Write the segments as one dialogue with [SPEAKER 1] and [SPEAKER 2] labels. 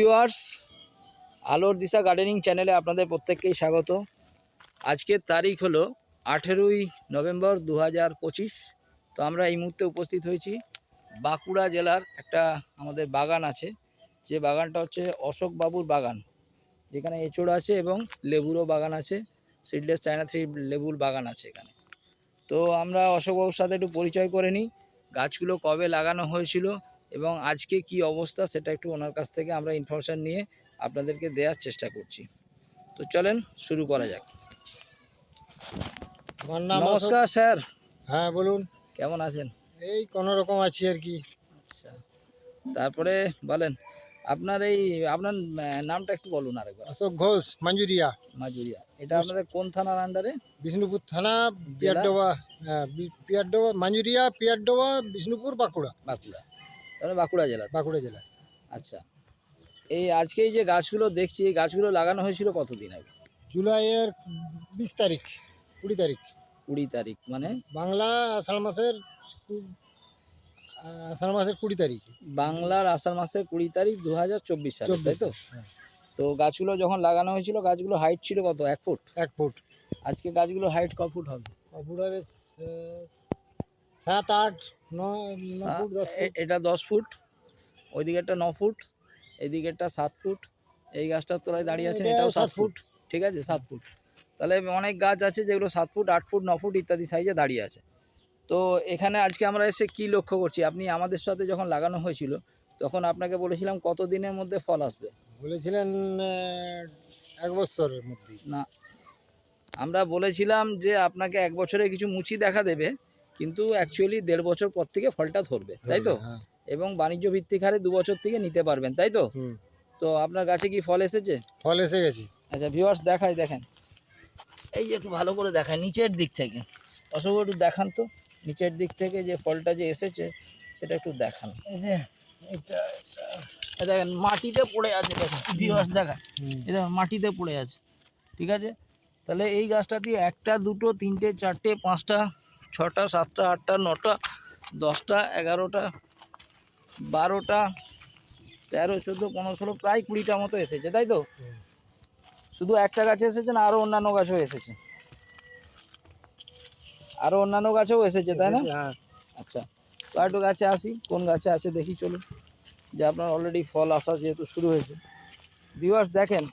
[SPEAKER 1] Viewers, আলোর দিশা gardening চ্যানেলে আপনাদের প্রত্যেককেই স্বাগত। আজকের তারিখ হলো 18ই নভেম্বর 2025। তো আমরা এই মুহূর্তে উপস্থিত হয়েছি বাঁকুড়া জেলার একটা আমাদের বাগান আছে, যে বাগানটা হচ্ছে অশোক বাবুর বাগান, যেখানে এঁচোড় আছে এবং লেবুরও বাগান আছে, সিডলেস চায়না থ্রি লেবুর বাগান আছে এখানে। তো আমরা অশোকবাবুর সাথে একটু পরিচয় করে নিই, গাছগুলো কবে লাগানো হয়েছিল এবং আজকে কি অবস্থা সেটা একটু ওনার কাছ থেকে আমরা ইনফরমেশান নিয়ে আপনাদেরকে দেওয়ার চেষ্টা করছি। তো চলেন শুরু করা যাক।
[SPEAKER 2] আমার নাম
[SPEAKER 1] নমস্কার স্যার।
[SPEAKER 2] হ্যাঁ বলুন।
[SPEAKER 1] কেমন আছেন?
[SPEAKER 2] এই কোনো রকম আছি আর কি।
[SPEAKER 1] আচ্ছা, তারপরে বলেন আপনার নামটা একটু বলুন আরেকবার।
[SPEAKER 2] অশোক ঘোষ, মাঞ্জুরিয়া।
[SPEAKER 1] মাজুরিয়া, এটা আপনাদের কোন থানার আন্ডারে?
[SPEAKER 2] বিষ্ণুপুর থানা,
[SPEAKER 1] জেলা?
[SPEAKER 2] পিয়ারডোবা। হ্যাঁ, পিয়ারডোবা, মাঞ্জুরিয়া, পিয়ারডোবা, বিষ্ণুপুর, বাঁকুড়া।
[SPEAKER 1] বাঁকুড়া, তাহলে বাঁকুড়া জেলা।
[SPEAKER 2] বাঁকুড়া জেলা।
[SPEAKER 1] আচ্ছা, আজকে এই যে গাছগুলো দেখছি, এই গাছগুলো লাগানো হয়েছিল কতদিন আগে?
[SPEAKER 2] জুলাইয়ের 20 তারিখ, 20 তারিখ।
[SPEAKER 1] 20 তারিখ মানে
[SPEAKER 2] বাংলা আষাঢ় মাসের 20 তারিখ।
[SPEAKER 1] বাংলার আষাঢ় মাসের 20 তারিখ 2024 সালে, তাই তো?
[SPEAKER 2] হ্যাঁ।
[SPEAKER 1] তো গাছগুলো যখন লাগানো হয়েছিল, গাছগুলো হাইট ছিল কত? 1 ফুট।
[SPEAKER 2] 1 ফুট।
[SPEAKER 1] আজকে গাছগুলো হাইট ক ফুট হবে?
[SPEAKER 2] ফুট হবে 7, 8, 9 ফুট, 10 ফুট।
[SPEAKER 1] এটা 10 ফুট, ওই দিকেরটা 9 ফুট, এই দিকেরটা 7 ফুট। এই গাছটার তলায় দাঁড়িয়ে আছেন, এটাও 7 ফুট। ঠিক আছে, 7 ফুট। তাহলে অনেক গাছ আছে যেগুলো 7 ফুট, 8 ফুট, 9 ফুট ইত্যাদি সাইজে দাঁড়িয়ে আছে। তো এখানে আজকে আমরা এসে কি লক্ষ্য করছি, আপনি আমাদের সাথে যখন লাগানো হয়েছিল তখন আপনাকে বলেছিলাম কত দিনের মধ্যে ফল আসবে?
[SPEAKER 2] বলেছিলেন 1 বছরের মধ্যে।
[SPEAKER 1] না, আমরা বলেছিলাম যে আপনাকে 1 বছরে কিছু মুচি দেখা দেবে, কিন্তু অ্যাকচুয়ালি 1.5 বছর পর থেকে ফলটা ধরবে, তাই তো?
[SPEAKER 2] হ্যাঁ।
[SPEAKER 1] এবং বাণিজ্য ভিত্তিক হারে 2 বছর থেকে নিতে পারবেন, তাই তো? তো আপনার গাছে কি ফল এসেছে?
[SPEAKER 2] ফল এসে গেছে।
[SPEAKER 1] আচ্ছা ভিউয়ার্স, দেখেন, এই যে একটু ভালো করে দেখায় নিচের দিক থেকে, অশোক একটু দেখান তো নিচের দিক থেকে যে ফলটা যে এসেছে সেটা একটু দেখান।
[SPEAKER 2] এই যে এটা
[SPEAKER 1] দেখেন মাটিতে পড়ে আছে, দেখেন ভিউয়ার্স দেখায়, এটা মাটিতে পড়ে আছে। ঠিক আছে, তাহলে এই গাছটা দিয়ে 1টা 2টো 3টে 4টে 5টা 6টা 7টা 8টা 9টা 10টা 11টা 12টা 13 14 15 16 প্রায় 20টা মতো এসেছে, তাই তো? শুধু একটা গাছে এসেছে না, আরও অন্যান্য গাছও এসেছে? আরও অন্যান্য গাছেও এসেছে, তাই না? আচ্ছা, তো একটু গাছে আসি, কোন গাছে আছে দেখি চলুন, যে আপনার অলরেডি ফল আসা যেহেতু শুরু হয়েছে। ভিউয়ার্স দেখেন,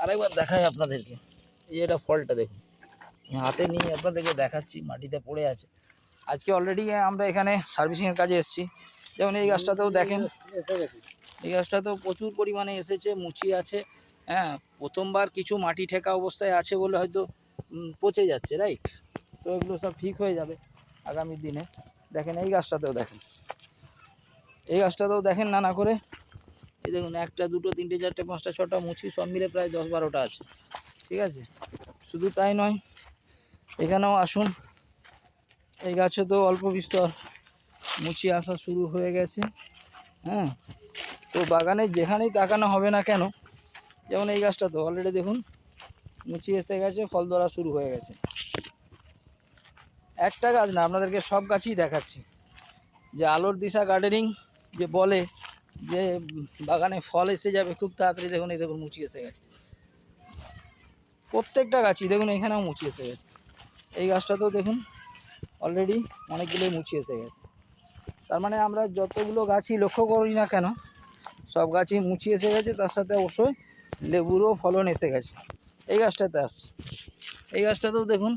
[SPEAKER 1] আরেকবার দেখাই আপনাদেরকে, এই যে এটা ফলটা দেখুন, হাতে নিয়ে আপনাদেরকে দেখাচ্ছি, মাটিতে পড়ে আছে। আজকে অলরেডি আমরা এখানে সার্ভিসিংয়ের কাজে এসেছি। যেমন এই গাছটাতেও দেখেন, এই গাছটাতেও প্রচুর পরিমাণে এসেছে, মুচি আছে। হ্যাঁ, প্রথমবার কিছু মাটি ঠেকা অবস্থায় আছে বলে হয়তো পচে যাচ্ছে, রাইট? তো এগুলো সব ঠিক হয়ে যাবে আগামী দিনে। দেখেন এই গাছটাতেও দেখেন, এই গাছটাতেও দেখেন নানা করে, এই দেখুন 1টা 2টো 3টে 4টে 5টা 6টা মুচি সব মিলে প্রায় 10-12টা আছে। ঠিক আছে, শুধু তাই নয়, এখানেও আসুন, এই গাছে তো অল্প বিস্তর মুচি আসা শুরু হয়ে গেছে। হ্যাঁ, তো বাগানে যেখানেই তাকানো হবে না কেন, যেমন এই গাছটা তো অলরেডি দেখুন মুচি এসে গেছে, ফল ধরা শুরু হয়ে গেছে। একটা গাছ না, আপনাদেরকে সব গাছই দেখাচ্ছি, যে আলোর দিশা গার্ডেনিং যে বলে যে বাগানে ফল এসে যাবে খুব তাড়াতাড়ি, দেখুন এই দেখুন মুচি এসে গেছে প্রত্যেকটা গাছই। দেখুন এখানেও মুচি এসে গেছে, এই গাছটাতেও দেখুন অলরেডি অনেকগুলোই মুচি এসে গেছে। তার মানে আমরা যতগুলো গাছই লক্ষ্য করি না কেন, সব গাছই মুচি এসে গেছে, তার সাথে অবশ্যই লেবুরও ফলন এসে গেছে। এই গাছটাতে আসছে, এই গাছটাতেও দেখুন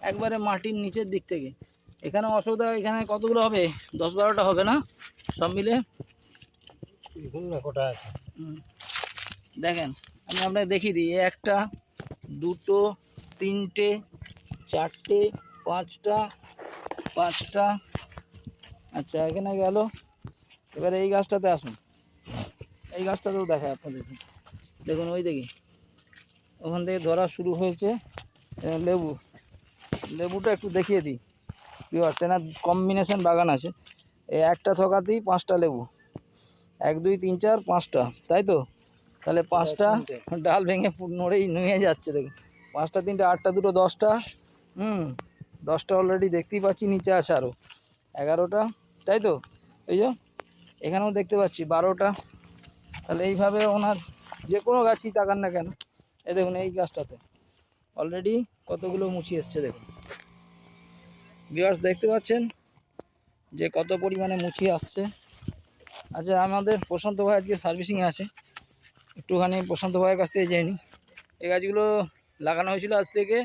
[SPEAKER 1] একবারে মাটির নিচের দিক থেকে, এখানে অসুবিধা, এখানে কতগুলো হবে? 10-12টা হবে না সব মিলে?
[SPEAKER 2] কটা আছে
[SPEAKER 1] দেখেন, আমি আপনাকে দেখিয়ে দিই, 1টা 2টো 3টে 4টে 5টা। আচ্ছা, এখানে গেল। এবারে এই গাছটাতে আসুন, এই গাছটাতেও দেখায় আপনাদের, দেখুন ওই দেখি ওখান থেকে ধরা শুরু হয়েছে লেবু। লেবুটা একটু দেখিয়ে দিই, ভিউয়ার্স, না কম্বিনেশন বাগান আছে, এই একটা থোকাতেই 5টা লেবু, 1 2 3 4 5টা, তাই তো? তাহলে 5টা ডাল ভেঙে নড়েই নুয়ে যাচ্ছে, দেখুন 5টা 3টে 8টা 2টো 10টা, 10টা অলরেডি দেখতেই পাচ্ছি, নিচে আছে আরও 11টা, তাই তো? এই যে এখানেও দেখতে পাচ্ছি 12টা, তাহলে এইভাবে ওনার যে কোনো গাছই তাকান না কেন, এই দেখুন এই গাছটাতে অলরেডি কতগুলো মুচি এসছে দেখুন। ভিউয়ার্স দেখতে পাচ্ছেন যে কত পরিমাণে মুচি আসছে। আচ্ছা, আমাদের প্রশান্ত ভাই আজকে সার্ভিসিংয়ে আছে, একটুখানি প্রশান্ত ভাইয়ের কাছ থেকে জেনে নিই। এই গাছগুলো লাগানো হয়েছিল আজ থেকে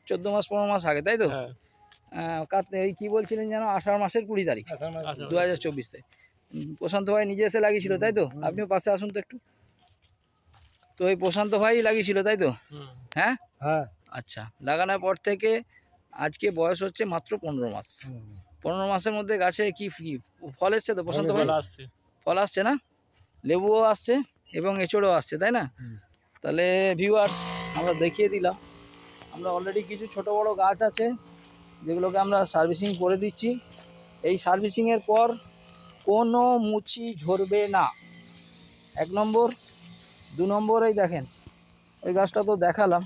[SPEAKER 1] 14 মাস 15 মাস আগে, তাই তো? এই কী বলছিলেন যেন, আষাঢ় মাসের 20 তারিখ 2024-এ প্রশান্ত ভাই নিজে এসে লাগিয়েছিল, তাই তো? আপনিও পাশে আসুন তো একটু। তো এই প্রশান্ত ভাই লাগিয়েছিল, তাই তো? হ্যাঁ
[SPEAKER 2] হ্যাঁ।
[SPEAKER 1] আচ্ছা, লাগানোর পর থেকে আজকে বয়স হচ্ছে মাত্র 15 মাস। 15 মাসের মধ্যে গাছে কি ফল এসছে তো প্রশান্ত ভাই? ফল আসছে না, লেবুও আসছে এবং এঁচড়ও আসছে, তাই না? তাহলে ভিউয়ার্স আমরা দেখিয়ে দিলাম, আমরা অলরেডি কিছু ছোট বড় গাছ আছে যেগুলোকে আমরা সার্ভিসিং করে দিচ্ছি। এই সার্ভিসিংয়ের পর কোনো মুচি ঝরবে না, 1 নম্বর। 2 নম্বর, এই দেখেন ওই গাছটা তো দেখালাম,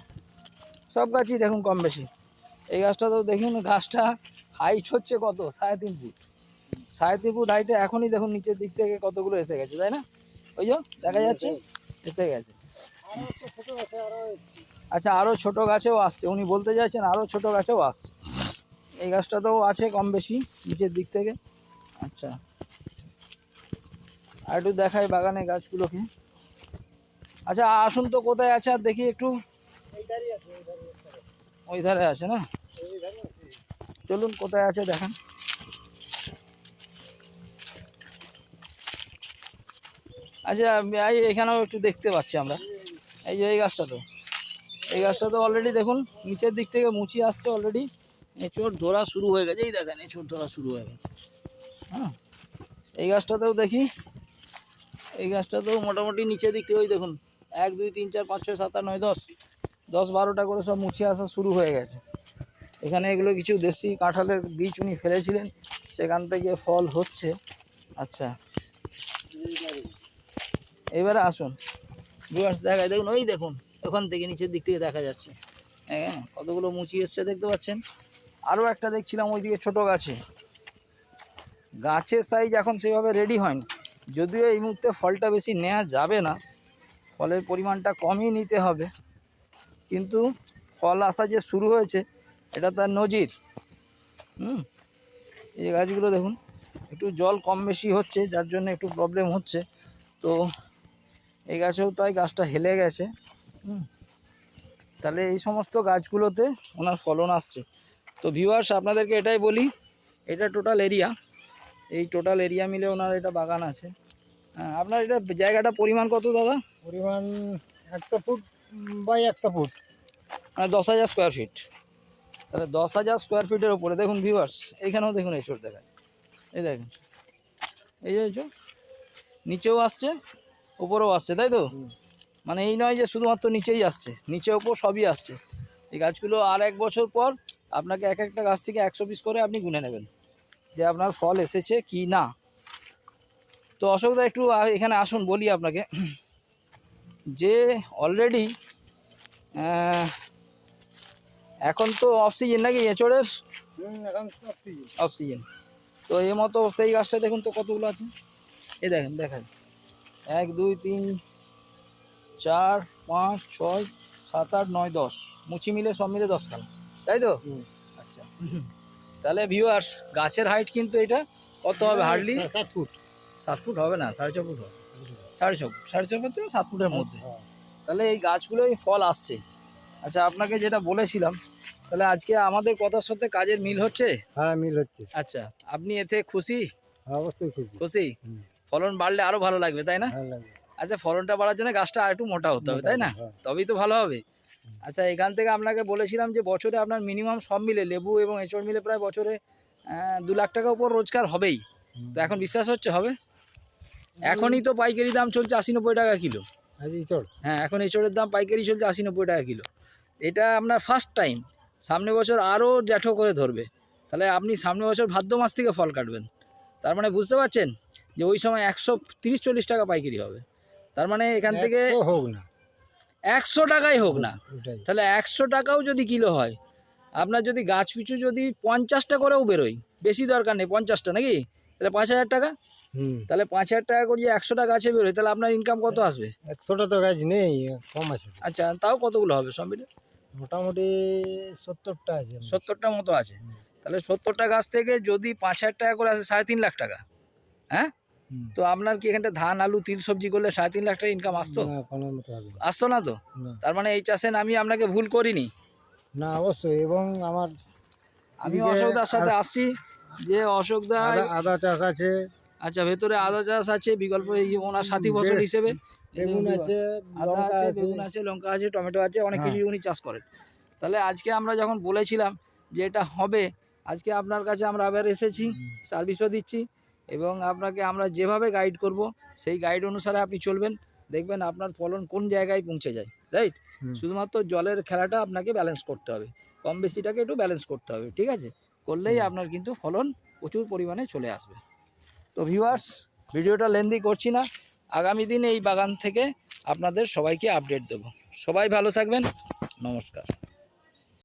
[SPEAKER 1] সব গাছই দেখুন কম বেশি। এই গাছটা তো দেখুন, গাছটা হাইট হচ্ছে কত, 3.5 ফুট। 3.5 ফুট হাইটে এখনই দেখুন নিচের দিক থেকে কতগুলো এসে গেছে, তাই না? ওই যে দেখা যাচ্ছে এসে গেছে। আচ্ছা, আরও ছোট গাছেও আসছে, উনি বলতে চাইছেন আরও ছোট গাছেও আসছে। এই গাছটাতেও আছে কম বেশি নিচের দিক থেকে। আচ্ছা, আর একটু দেখাই বাগানে গাছগুলোকে। আচ্ছা আসুন তো, কোথায় আছে আর দেখি একটু। ওই ধারে আছে না, চলুন কোথায় আছে দেখান। আচ্ছা, এখানেও একটু দেখতে পাচ্ছি আমরা। এই যে এই গাছটা তো অলরেডি দেখুন নিচের দিক থেকে মুচি আসছে, অলরেডি এঁচড় ধরা শুরু হয়ে গেছে। এই দেখেন এঁচড় ধরা শুরু হয়ে গেছে। হ্যাঁ, এই গাছটাতেও দেখি, এই গাছটাতেও মোটামুটি নিচের দিক থেকে ওই দেখুন 1 2 3 4 5 6 7 8 9 10 12টা করে সব মুচি আসা শুরু হয়ে গেছে। এখানে এগুলো কিছু দেশি কাঁঠালের বীজ উনি ফেলেছিলেন, সেখান থেকে ফল হচ্ছে। আচ্ছা, এবারে আসুন ভিউয়ার্স দেখায়, দেখুন ওই দেখুন ওখান থেকে নিচের দিক থেকে দেখা যাচ্ছে, হ্যাঁ কতগুলো মুচি এসছে দেখতে পাচ্ছেন। আরও একটা দেখছিলাম ওইদিকে ছোট গাছে, গাছের সাইজ এখন সেভাবে রেডি হয়নি, যদিও এই মুহূর্তে ফলটা বেশি নেওয়া যাবে না, ফলের পরিমাণটা কমই নিতে হবে, কিন্তু ফল আসা যে শুরু হয়েছে এটা তার নজির। এই গাছগুলো দেখুন একটু জল কম বেশি হচ্ছে, যার জন্য একটু প্রবলেম হচ্ছে। তো এই গাছেও তাই গাছটা হেলে গেছে। তাহলে এই সমস্ত গাছগুলোতে ওনার ফলন আসছে। তো ভিউয়ার্স আপনাদেরকে এটাই বলি, এটা টোটাল এরিয়া, এই টোটাল এরিয়া মিলে ওনার এটা বাগান আছে। হ্যাঁ, আপনার এটা জায়গাটা পরিমাণ কত দাদা?
[SPEAKER 2] পরিমাণ 100 ফুট বাই 100 ফুট,
[SPEAKER 1] মানে 10,000 স্কোয়ার ফিট। তাহলে 10,000 স্কোয়ার ফিটের ওপরে দেখুন ভিউয়ার্স, এইখানেও দেখুন এঁচড় দেখায়, এই দেখেন এই যে এঁচড় নিচেও আসছে ওপরেও আসছে, তাই তো? মানে এই নয় যে শুধুমাত্র নিচেই আসছে, নিচে ওপর সবই আসছে। এই গাছগুলো আর 1 বছর পর আপনাকে এক একটা গাছ থেকে 100 পিস করে আপনি গুনে নেবেন যে আপনার ফল এসেছে কি না। তো অসুবিধা একটু এখানে আসুন, বলি আপনাকে যে অলরেডি এখন তো অফ সিজন নাকি এঁচড়ের, অফ সিজন। তো এই মতো সেই গাছটা দেখুন তো কতগুলো আছে, এই দেখেন দেখায় 1 2 3 4 5 6 7 8 9 10 মুচি মিলে সব মিলে 10 খান, তাই তো? আচ্ছা, তাহলে ভিউয়ার্স গাছের হাইট কিন্তু এটা কত হবে, হার্ডলি
[SPEAKER 2] 7 ফুট।
[SPEAKER 1] 7 ফুট হবে না, 4.5 ফুট হবে, 4.5 ফুট থেকে 7 ফুটের মধ্যে। তাহলে এই গাছগুলোই ফল আসছে। আচ্ছা, আপনাকে যেটা বলেছিলাম, তাহলে আজকে আমাদের কথার সাথে কাজের মিল হচ্ছে?
[SPEAKER 2] হ্যাঁ, মিল হচ্ছে।
[SPEAKER 1] আচ্ছা, আপনি এতে খুশি?
[SPEAKER 2] অবশ্যই খুশি।
[SPEAKER 1] খুশি, ফলন বাড়লে আরো ভালো লাগবে, তাই না?
[SPEAKER 2] ভালো লাগে।
[SPEAKER 1] আচ্ছা, ফলনটা বাড়ার জন্য গাছটা আর একটু মোটা হতে হবে, তাই না? তবেই তো ভালো হবে। আচ্ছা, এখান থেকে আপনাকে বলেছিলাম যে বছরে আপনার মিনিমাম সব মিলে লেবু এবং এঁচড় মিলে প্রায় বছরে 2 লাখ টাকা উপর রোজগার হবেই। তো এখন বিশ্বাস হচ্ছে হবে? এখনই তো পাইকারি দাম চলছে 80-90 টাকা কিলো। হ্যাঁ, এখন এঁচড়ের দাম পাইকারি চলছে 80-90 টাকা কিলো। এটা আপনার ফার্স্ট টাইম, সামনে বছর আরও জ্যাঠো করে ধরবে। তাহলে আপনি সামনে বছর ভাদ্র মাস থেকে ফল কাটবেন, তার মানে বুঝতে পারছেন যে ওই সময় 130-140 টাকা পাইকারি হবে। তার মানে এখান থেকে
[SPEAKER 2] হোক না
[SPEAKER 1] 100 টাকাই হোক না, তাহলে 100 টাকাও যদি কিলো হয়, আপনার যদি গাছ পিছু যদি 50টা করেও বেরোয়, বেশি দরকার নেই 50টা নাকি, তাহলে 5,000 টাকা,
[SPEAKER 2] হুম
[SPEAKER 1] তাহলে 5,000 টাকা করে যে 100টা গাছে বেরোয়, তাহলে আপনার ইনকাম কত আসবে?
[SPEAKER 2] 100টা তো গাছ নেই, কম আছে।
[SPEAKER 1] আচ্ছা, তাও কতগুলো হবে সব মিলে?
[SPEAKER 2] মোটামুটি 70টা আছে।
[SPEAKER 1] 70টা মতো আছে। তাহলে 70টা গাছ থেকে যদি 5,000 টাকা করে আসে, 3.5 লাখ টাকা। হ্যাঁ,
[SPEAKER 2] হুম।
[SPEAKER 1] তো আপনার কি এখানটা ধান আলু তিল সবজি করলে 3.5 লাখ টাকা ইনকাম আসতো?
[SPEAKER 2] না, কোনো মতো হবে না।
[SPEAKER 1] আসতো না তো?
[SPEAKER 2] না।
[SPEAKER 1] তার মানে এই চাষে আমি আপনাকে ভুল করিনি।
[SPEAKER 2] না, অবশ্যই। এবং আমার
[SPEAKER 1] আমি
[SPEAKER 2] এদিকে
[SPEAKER 1] অশোকদার সাথে আসছি, যে অশোকদা,
[SPEAKER 2] আদা চাষ আছে,
[SPEAKER 1] আচ্ছা ভেতরে আদা চাষ আছে বিকল্প, এই যে ওনার সাথী ফসল হিসেবে
[SPEAKER 2] বেগুন আছে,
[SPEAKER 1] আদা
[SPEAKER 2] লঙ্কা
[SPEAKER 1] আছে,
[SPEAKER 2] আছে।
[SPEAKER 1] বেগুন আছে, লঙ্কা আছে, টমেটো আছে, অনেক
[SPEAKER 2] হ্যাঁ।
[SPEAKER 1] কিছু উনি চাষ করেন। তাহলে আজকে আমরা যখন বলেছিলাম যে এটা হবে, আজকে আপনার কাছে আমরা আবার এসেছি, সার্ভিসও দিচ্ছি, এবং আপনাকে আমরা যেভাবে গাইড করব সেই গাইড অনুসারে আপনি চলবেন, দেখবেন আপনার ফলন কোন জায়গায় পৌঁছে যায়। রাইট,
[SPEAKER 2] হুম।
[SPEAKER 1] শুধুমাত্র জলের খেলাটা আপনাকে ব্যালেন্স করতে হবে, কম বেশিটাকে একটু ব্যালেন্স করতে হবে, ঠিক আছে? করলেই আপনার কিন্তু ফলন প্রচুর পরিমাণে চলে আসবে। তো ভিউয়ার্স, ভিডিওটা লেন্দি করছি না, আগামী দিন এই বাগান থেকে আপনাদের সবাইকে আপডেট দেব। সবাই ভালো থাকবেন, নমস্কার।